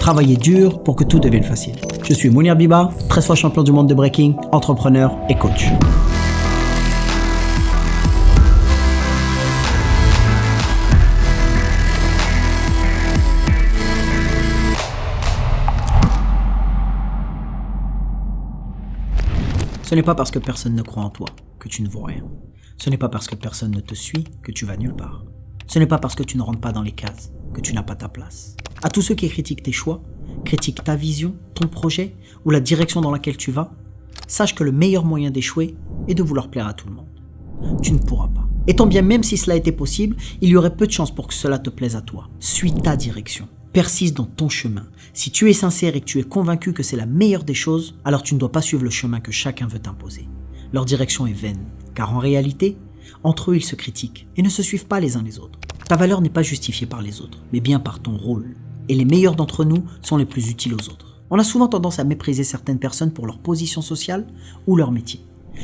Travailler dur pour que tout devienne facile. Je suis Mounir Biba, 13 fois champion du monde de breaking, entrepreneur et coach. Ce n'est pas parce que personne ne croit en toi que tu ne vaux rien. Ce n'est pas parce que personne ne te suit que tu vas nulle part. Ce n'est pas parce que tu ne rentres pas dans les cases que tu n'as pas ta place. À tous ceux qui critiquent tes choix, critiquent ta vision, ton projet ou la direction dans laquelle tu vas, sache que le meilleur moyen d'échouer est de vouloir plaire à tout le monde. Tu ne pourras pas. Et tant bien même si cela était possible, il y aurait peu de chances pour que cela te plaise à toi. Suis ta direction. Persiste dans ton chemin. Si tu es sincère et que tu es convaincu que c'est la meilleure des choses, alors tu ne dois pas suivre le chemin que chacun veut t'imposer. Leur direction est vaine, car en réalité, entre eux ils se critiquent et ne se suivent pas les uns les autres. Ta valeur n'est pas justifiée par les autres, mais bien par ton rôle. Et les meilleurs d'entre nous sont les plus utiles aux autres. On a souvent tendance à mépriser certaines personnes pour leur position sociale ou leur métier.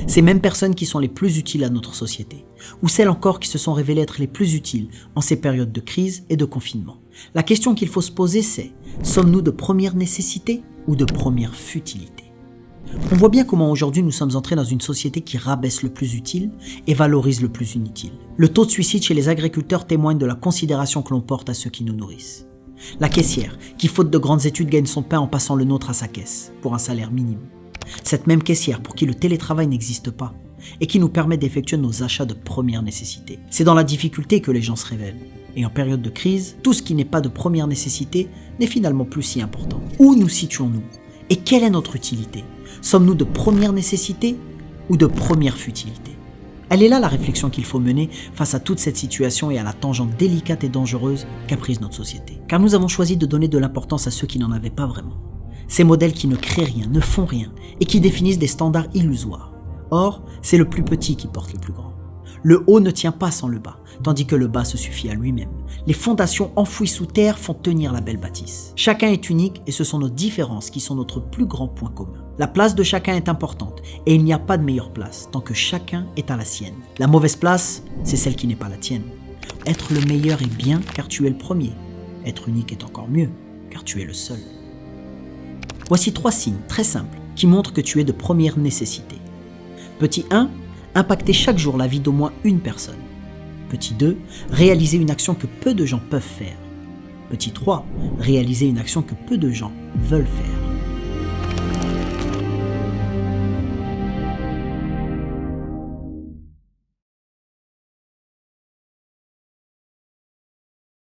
Ces mêmes personnes qui sont les plus utiles à notre société, ou celles encore qui se sont révélées être les plus utiles en ces périodes de crise et de confinement. La question qu'il faut se poser c'est, sommes-nous de première nécessité ou de première futilité ? On voit bien comment aujourd'hui nous sommes entrés dans une société qui rabaisse le plus utile et valorise le plus inutile. Le taux de suicide chez les agriculteurs témoigne de la considération que l'on porte à ceux qui nous nourrissent. La caissière, qui faute de grandes études gagne son pain en passant le nôtre à sa caisse, pour un salaire minime. Cette même caissière pour qui le télétravail n'existe pas et qui nous permet d'effectuer nos achats de première nécessité. C'est dans la difficulté que les gens se révèlent. Et en période de crise, tout ce qui n'est pas de première nécessité n'est finalement plus si important. Où nous situons-nous ? Et quelle est notre utilité ? Sommes-nous de première nécessité ou de première futilité ? Elle est là la réflexion qu'il faut mener face à toute cette situation et à la tangente délicate et dangereuse qu'a prise notre société. Car nous avons choisi de donner de l'importance à ceux qui n'en avaient pas vraiment. Ces modèles qui ne créent rien, ne font rien et qui définissent des standards illusoires. Or, c'est le plus petit qui porte le plus grand. Le haut ne tient pas sans le bas, tandis que le bas se suffit à lui-même. Les fondations enfouies sous terre font tenir la belle bâtisse. Chacun est unique et ce sont nos différences qui sont notre plus grand point commun. La place de chacun est importante et il n'y a pas de meilleure place tant que chacun est à la sienne. La mauvaise place, c'est celle qui n'est pas la tienne. Être le meilleur est bien car tu es le premier. Être unique est encore mieux car tu es le seul. Voici 3 signes très simples qui montrent que tu es de première nécessité. Petit 1, impacter chaque jour la vie d'au moins une personne. Petit 2, réaliser une action que peu de gens peuvent faire. Petit 3, réaliser une action que peu de gens veulent faire.